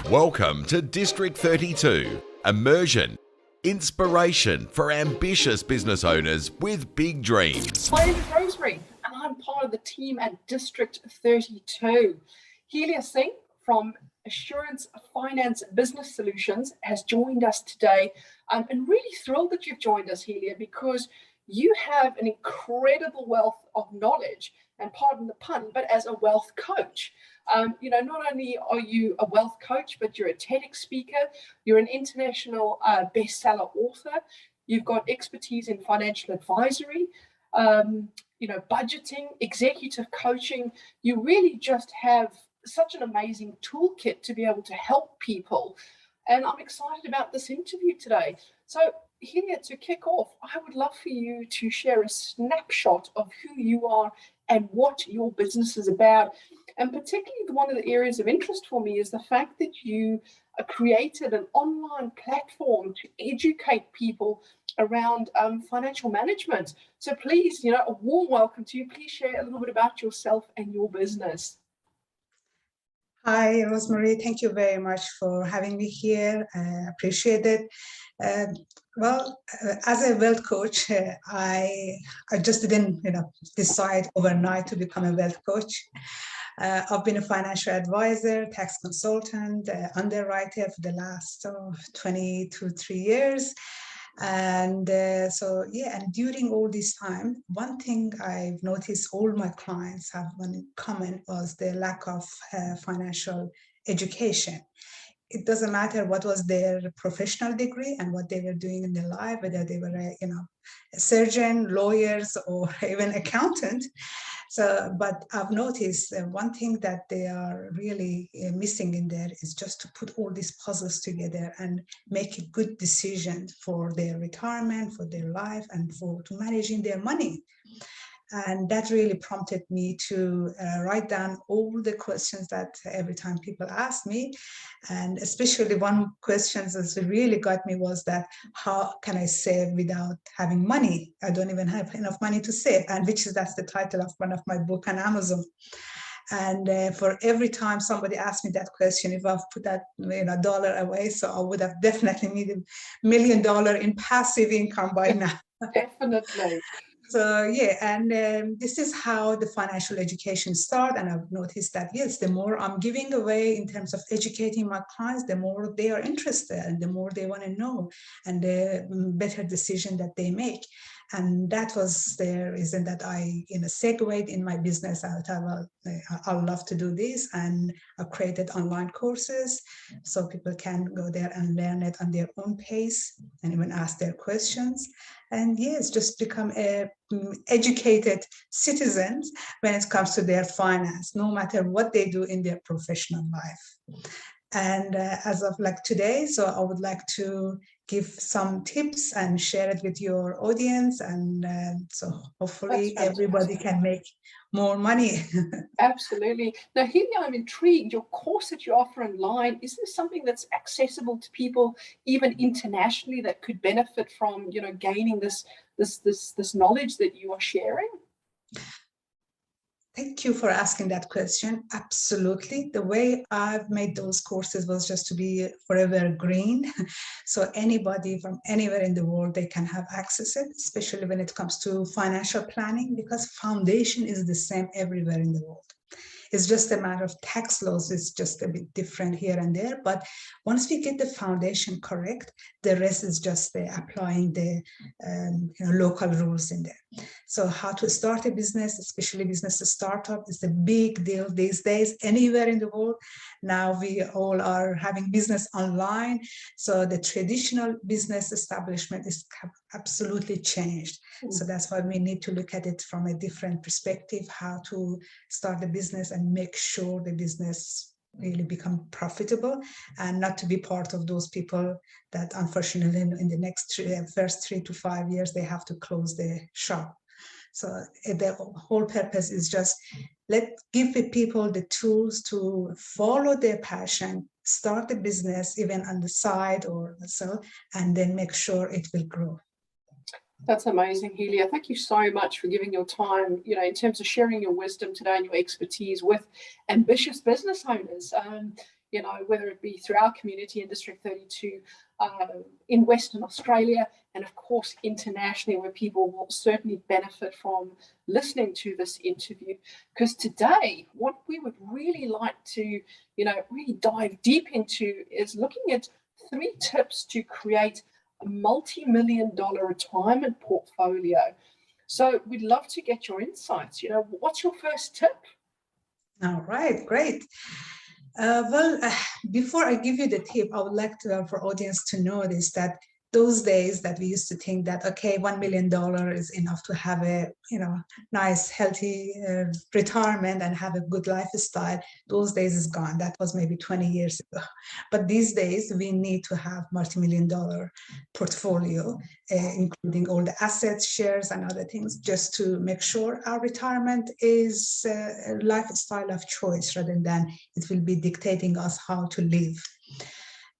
Welcome to District 32, Immersion, inspiration for ambitious business owners with big dreams. My name is Rosemary and I'm part of the team at District 32. Helia Singh from Assurance Finance Business Solutions has joined us today. I'm really thrilled that you've joined us, Helia, because you have an incredible wealth of knowledge, and pardon the pun, but as a wealth coach. Not only are you a wealth coach, but you're a TEDx speaker, you're an international bestseller author, you've got expertise in financial advisory, budgeting, executive coaching. You really just have such an amazing toolkit to be able to help people. And I'm excited about this interview today. So here to kick off, I would love for you to share a snapshot of who you are and what your business is about. And particularly one of the areas of interest for me is the fact that you created an online platform to educate people around financial management. So please, a warm welcome to you. Please share a little bit about yourself and your business. Hi, Rosemary. Thank you very much for having me here. I appreciate it. As a wealth coach, I just didn't, decide overnight to become a wealth coach. I've been a financial advisor, tax consultant, underwriter for the last 23 years. And during all this time, one thing I've noticed all my clients have in common was the lack of financial education. It doesn't matter what was their professional degree and what they were doing in their life, whether they were a surgeon, lawyers, or even accountant. But I've noticed one thing that they are really missing in there is just to put all these puzzles together and make a good decision for their retirement, for their life, and to managing their money. And that really prompted me to write down all the questions that every time people ask me. And especially one question that really got me was that, how can I save without having money? I don't even have enough money to save, and that's the title of one of my book on Amazon. And for every time somebody asked me that question, if I've put that dollar away, so I would have definitely made $1 million in passive income by now. Definitely. So this is how the financial education started. And I've noticed that, yes, the more I'm giving away in terms of educating my clients, the more they are interested and the more they want to know and the better decision that they make. And that was the reason that I, segued in my business. I thought, well, I'd love to do this. And I created online courses so people can go there and learn it on their own pace and even ask their questions. And yes, just become a educated citizen when it comes to their finance, no matter what they do in their professional life. And as of today, so I would like to give some tips and share it with your audience. And so hopefully everybody can make more money. Absolutely. Now, Helia, I'm intrigued. Your course that you offer online, is this something that's accessible to people, even internationally, that could benefit from, gaining this knowledge that you are sharing? Thank you for asking that question. Absolutely. The way I've made those courses was just to be forever green. So anybody from anywhere in the world, they can have access to it, especially when it comes to financial planning, because foundation is the same everywhere in the world. It's just a matter of tax laws is just a bit different here and there. But once we get the foundation correct, the rest is just applying the local rules in there. So how to start a business, especially business startup, is a big deal these days, anywhere in the world. Now we all are having business online. So the traditional business establishment is absolutely changed. So that's why we need to look at it from a different perspective, how to start a business and make sure the business really become profitable and not to be part of those people that unfortunately in the first 3 to 5 years, they have to close the shop. So the whole purpose is just give the people the tools to follow their passion, start a business even on the side or so, and then make sure it will grow. That's amazing, Helia. Thank you so much for giving your time, in terms of sharing your wisdom today and your expertise with ambitious business owners. whether it be through our community in District 32, in Western Australia, and of course internationally, where people will certainly benefit from listening to this interview. Because today, what we would really like to, really dive deep into is looking at 3 tips to create a multi-million-dollar retirement portfolio. So we'd love to get your insights. What's your first tip? All right, great. Before I give you the tip, I would like for audience to notice that those days that we used to think that, okay, $1 million is enough to have a, nice, healthy retirement and have a good lifestyle. Those days is gone. That was maybe 20 years ago. But these days we need to have multi-million-dollar portfolio, including all the assets, shares, and other things, just to make sure our retirement is a lifestyle of choice rather than it will be dictating us how to live.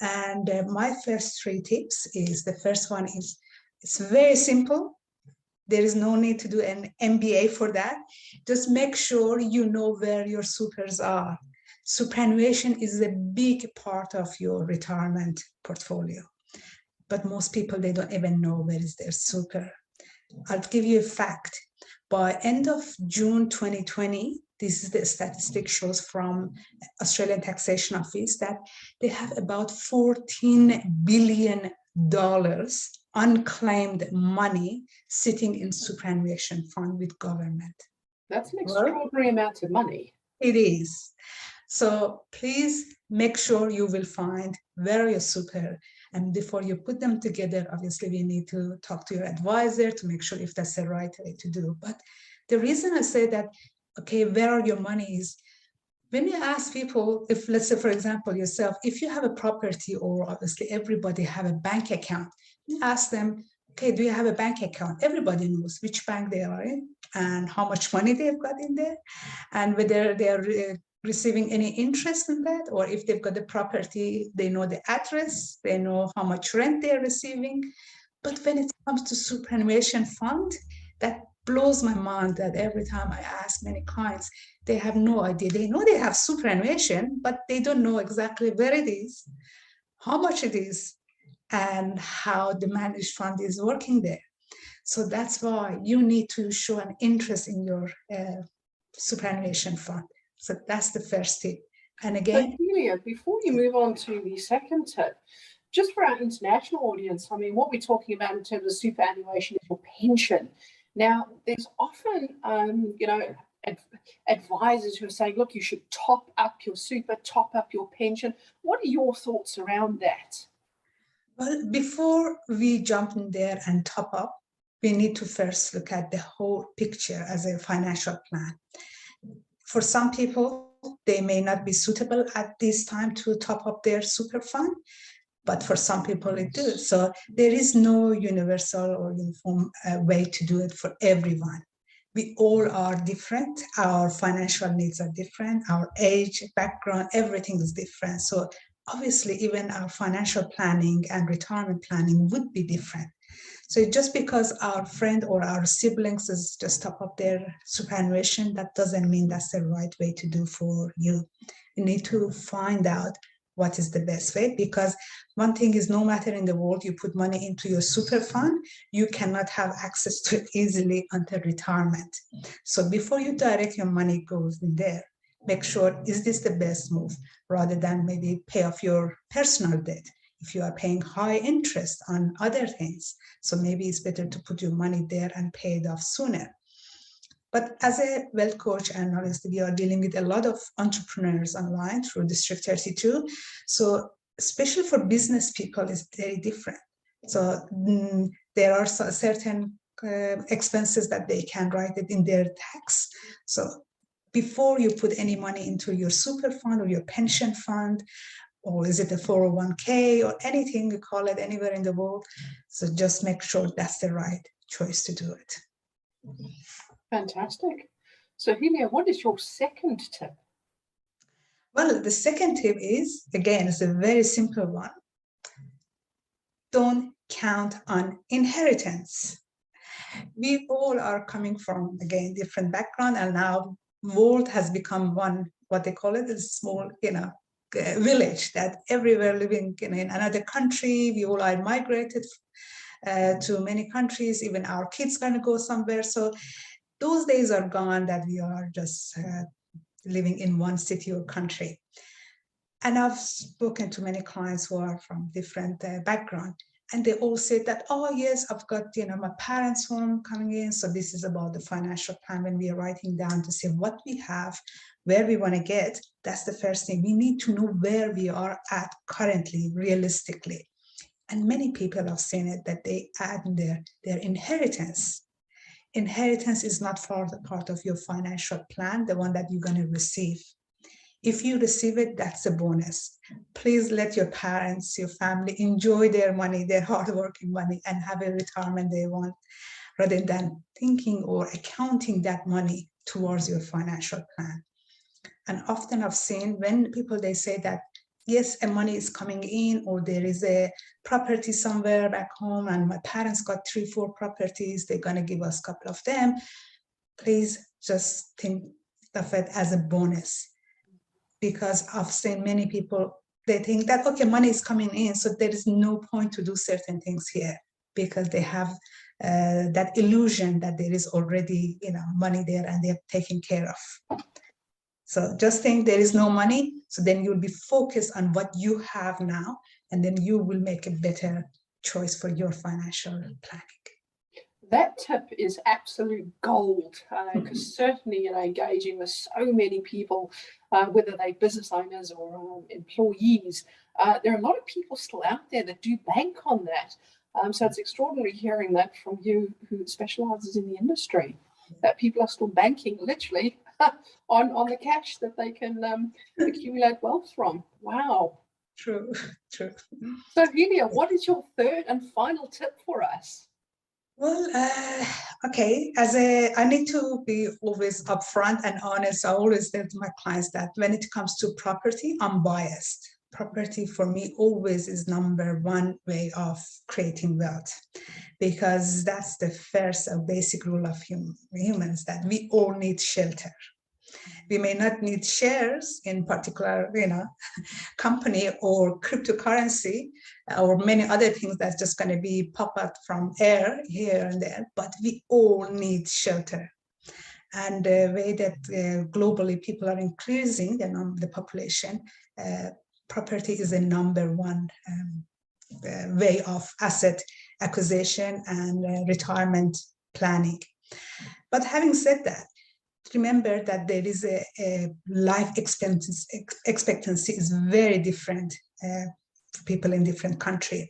And my first 3 tips is, the first one is, it's very simple. There is no need to do an MBA for that. Just make sure you know where your supers are. Superannuation is a big part of your retirement portfolio, but most people, they don't even know where is their super. I'll give you a fact. By end of June 2020, this is the statistic shows from Australian Taxation Office, that they have about $14 billion unclaimed money sitting in superannuation fund with government. That's an extraordinary amount of money. It is. So please make sure you will find where your super, and before you put them together, obviously we need to talk to your advisor to make sure if that's the right way to do. But the reason I say that, okay, where are your money is, when you ask people, if, let's say, for example, yourself, if you have a property, or obviously everybody have a bank account, you ask them, okay, do you have a bank account? Everybody knows which bank they are in and how much money they've got in there, and whether they are receiving any interest in that, or if they've got the property, they know the address, they know how much rent they're receiving. But when it comes to superannuation fund, that blows my mind, that every time I ask many clients, they have no idea. They know they have superannuation, but they don't know exactly where it is, how much it is, and how the managed fund is working there. So that's why you need to show an interest in your superannuation fund. So that's the first tip. And again, so Helia, before you move on to the second tip, just for our international audience, I mean, what we're talking about in terms of superannuation is your pension. Now, there's often, advisors who are saying, look, you should top up your super, top up your pension. What are your thoughts around that? Well, before we jump in there and top up, we need to first look at the whole picture as a financial plan. For some people, they may not be suitable at this time to top up their super fund, but for some people it does. So there is no universal or uniform way to do it for everyone. We all are different. Our financial needs are different. Our age, background, everything is different. So obviously, even our financial planning and retirement planning would be different. So just because our friend or our siblings is just top up their superannuation, that doesn't mean that's the right way to do for you. You need to find out what is the best way, because one thing is, no matter in the world you put money into your super fund, you cannot have access to it easily until retirement. So before you direct your money goes in there, make sure, is this the best move, rather than maybe pay off your personal debt if you are paying high interest on other things. So maybe it's better to put your money there and pay it off sooner. But as a wealth coach, and obviously we are dealing with a lot of entrepreneurs online through District 32. So especially for business people, it's very different. So there are certain expenses that they can write it in their tax. So before you put any money into your super fund or your pension fund, or is it a 401k or anything you call it anywhere in the world, so just make sure that's the right choice to do it. Fantastic. So Helia, what is your second tip? Well, the second tip is, again, it's a very simple one. Don't count on inheritance. We all are coming from, again, different background, and now world has become one, what they call it, a small, village that everywhere living in another country. We all are migrated to many countries. Even our kids going to go somewhere. So those days are gone that we are just living in one city or country. And I've spoken to many clients who are from different backgrounds, and they all said that, oh yes, I've got my parents' home coming in. So this is about the financial plan. When we are writing down to say what we have, where we want to get, that's the first thing. We need to know where we are at currently, realistically. And many people have seen it, that they add their inheritance. Inheritance is not part of your financial plan, the one that you're going to receive. If you receive it, that's a bonus. Please let your parents, your family enjoy their money, their hardworking money, and have a retirement they want, rather than thinking or accounting that money towards your financial plan. And often I've seen when people, they say that, yes, a money is coming in, or there is a property somewhere back home, and my parents got 3-4 properties, they're going to give us a couple of them. Please just think of it as a bonus. Because I've seen many people, they think that, okay, money is coming in, so there is no point to do certain things here, because they have that illusion that there is already money there and they're taken care of. So just think there is no money, so then you'll be focused on what you have now, and then you will make a better choice for your financial planning. That tip is absolute gold, because certainly, engaging with so many people, whether they're business owners or employees, there are a lot of people still out there that do bank on that. So it's extraordinary hearing that from you, who specializes in the industry, that people are still banking literally on the cash that they can accumulate wealth from. Wow. True, true. So Helia, what is your third and final tip for us? Well, okay, I need to be always upfront and honest. I always tell my clients that when it comes to property, I'm biased. Property for me always is number one way of creating wealth, because that's the first basic rule of humans, that we all need shelter. We may not need shares in particular, company or cryptocurrency or many other things that's just going to be pop up from air here and there, but we all need shelter. And the way that globally people are increasing the population, property is the number one way of asset acquisition and retirement planning. But having said that, remember that there is a life expectancy is very different for people in different countries.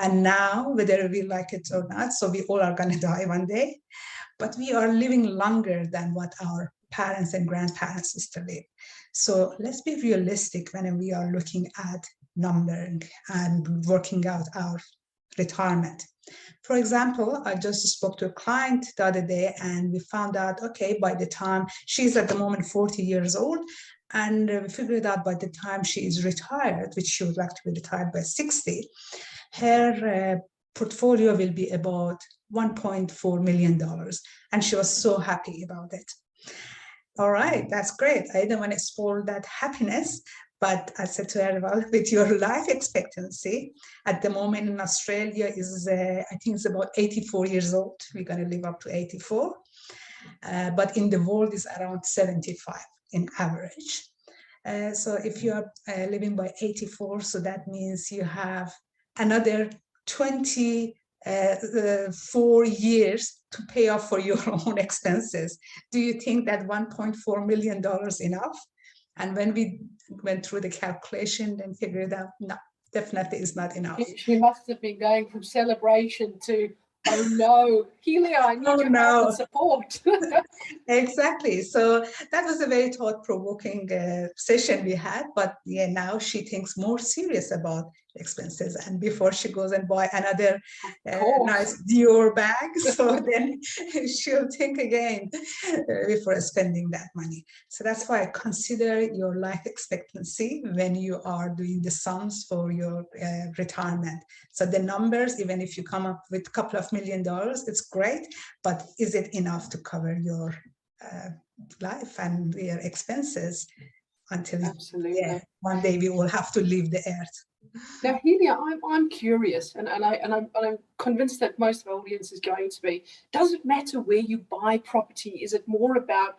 And now, whether we like it or not, so we all are going to die one day, but we are living longer than what our parents and grandparents used to live. So let's be realistic when we are looking at numbering and working out our retirement. For example, I just spoke to a client the other day, and we found out, okay, by the time she's at the moment 40 years old, and we figured out by the time she is retired, which she would like to be retired by 60, her portfolio will be about $1.4 million. And she was so happy about it. All right, that's great. I didn't want to spoil that happiness, but I said to her, well, with your life expectancy at the moment in Australia is, I think it's about 84 years old. We're going to live up to 84. But in the world is around 75 in average. So if you are living by 84, so that means you have another 24 years to pay off for your own expenses. Do you think that $1.4 million enough? And when we went through the calculation and figured out, no, definitely is not enough. She must have been going from celebration to, oh no, Helia, I need your help and support. Exactly. So that was a very thought-provoking session we had. But yeah, now she thinks more serious about expenses, and before she goes and buy another nice Dior bag, so then she'll think again before spending that money. So that's why I consider your life expectancy when you are doing the sums for your retirement. So the numbers, even if you come up with a couple of $1 million, it's great, but is it enough to cover your life and your expenses? until Absolutely. one day we will have to leave the earth. Now, Helia, I'm curious, and I'm convinced that most of our audience is going to be. Does it matter where you buy property? Is it more about,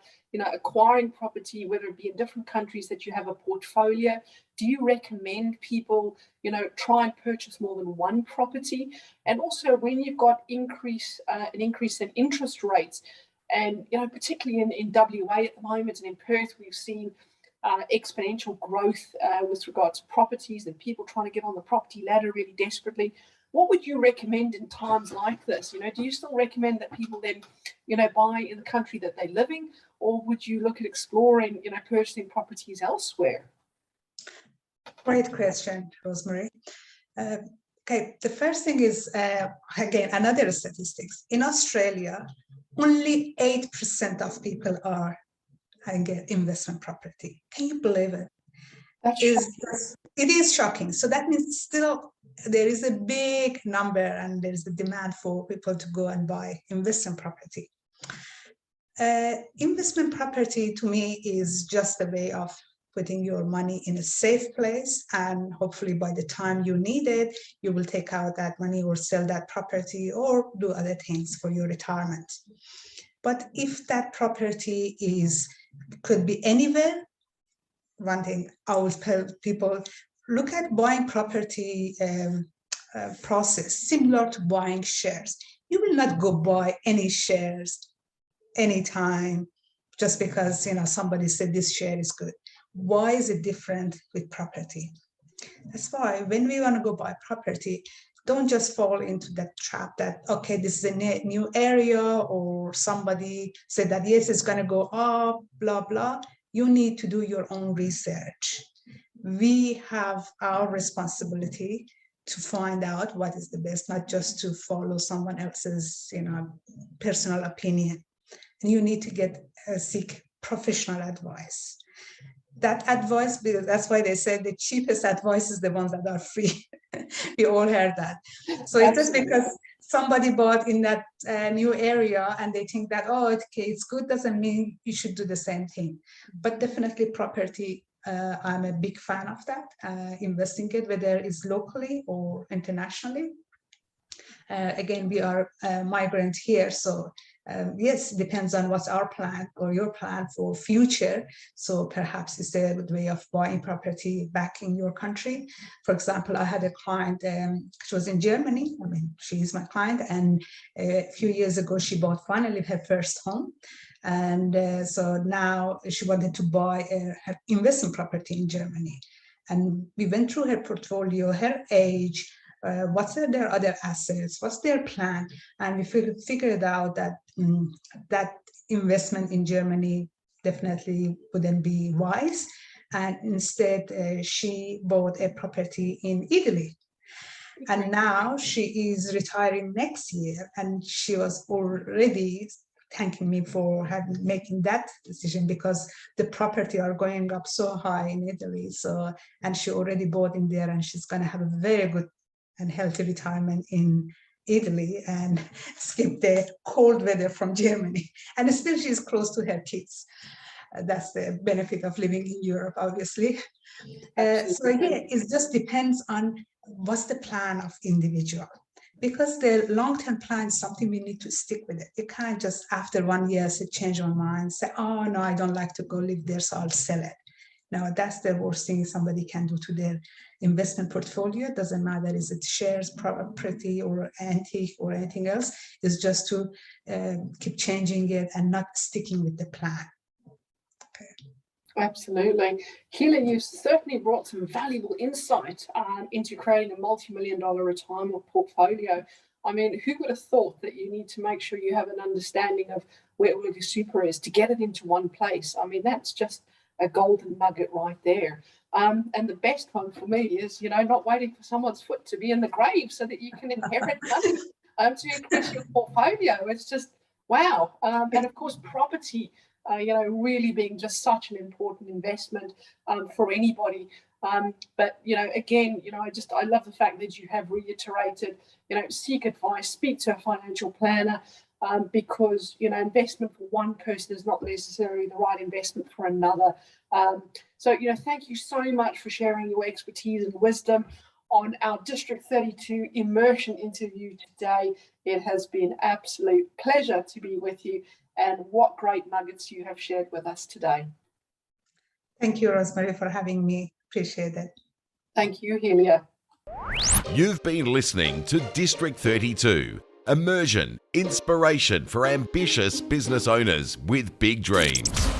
acquiring property, whether it be in different countries that you have a portfolio? Do you recommend people, try and purchase more than one property? And also, when you've got an increase in interest rates, and particularly in WA at the moment, and in Perth, we've seen exponential growth with regards to properties and people trying to get on the property ladder really desperately. What would you recommend in times like this? Do you still recommend that people then, buy in the country that they're living, or would you look at exploring, purchasing properties elsewhere? Great question, Rosemary. Okay, the first thing is, again, another statistics. In Australia, only 8% of people are get investment property. Can you believe it? It is shocking. So that means still there is a big number and there's a demand for people to go and buy investment property. Investment property to me is just a way of putting your money in a safe place, and hopefully by the time you need it, you will take out that money or sell that property or do other things for your retirement. But if that property could be anywhere, one thing I would tell people, look at buying property process similar to buying shares. You will not go buy any shares anytime just because somebody said this share is good. Why is it different with property? That's why when we want to go buy property, don't just fall into that trap that, okay, this is a new area, or somebody said that, yes, it's going to go up, blah, blah. You need to do your own research. We have our responsibility to find out what is the best, not just to follow someone else's, personal opinion. And you need to seek professional advice. That advice, that's why they say the cheapest advice is the ones that are free. We all heard that. So it's just because somebody bought in that new area and they think that, oh, okay, it's good, doesn't mean you should do the same thing. But definitely property, I'm a big fan of that, investing it, whether it's locally or internationally. Again, we are migrant here, so yes, it depends on what's our plan or your plan for future. So perhaps it's a good way of buying property back in your country. For example, I had a client, she was in Germany. I mean, she is my client, and a few years ago, she bought finally her first home. And so now she wanted to buy her investment property in Germany. And we went through her portfolio, her age, what's their other assets, what's their plan, and we figured out that that investment in Germany definitely wouldn't be wise, and instead she bought a property in Italy. And now she is retiring next year, and she was already thanking me for making that decision, because the property are going up so high in Italy. So, and she already bought in there, and she's going to have a very good and healthy retirement in Italy and skip the cold weather from Germany. And still she's close to her kids. That's the benefit of living in Europe, obviously. So yeah, it just depends on what's the plan of individual. Because the long-term plan is something we need to stick with it. You can't just after 1 year say, change your mind, say, oh no, I don't like to go live there, so I'll sell it. Now, that's the worst thing somebody can do to their investment portfolio. It doesn't matter, is it shares, property, or antique, or anything else. It's just to keep changing it and not sticking with the plan. Okay. Absolutely. Helia, you certainly brought some valuable insight into creating a multi-million-dollar retirement portfolio. I mean, who would have thought that you need to make sure you have an understanding of where all of your super is to get it into one place? I mean, that's just a golden nugget right there. And the best one for me is, not waiting for someone's foot to be in the grave so that you can inherit money to increase your portfolio. It's just, wow. And of course, property, really being just such an important investment for anybody. But, again, I love the fact that you have reiterated, seek advice, speak to a financial planner, because, investment for one person is not necessarily the right investment for another. So, thank you so much for sharing your expertise and wisdom on our District 32 immersion interview today. It has been an absolute pleasure to be with you, and what great nuggets you have shared with us today. Thank you, Rosemary, for having me. Appreciate it. Thank you, Helia. You've been listening to District 32, Immersion, Inspiration for Ambitious Business Owners with Big Dreams.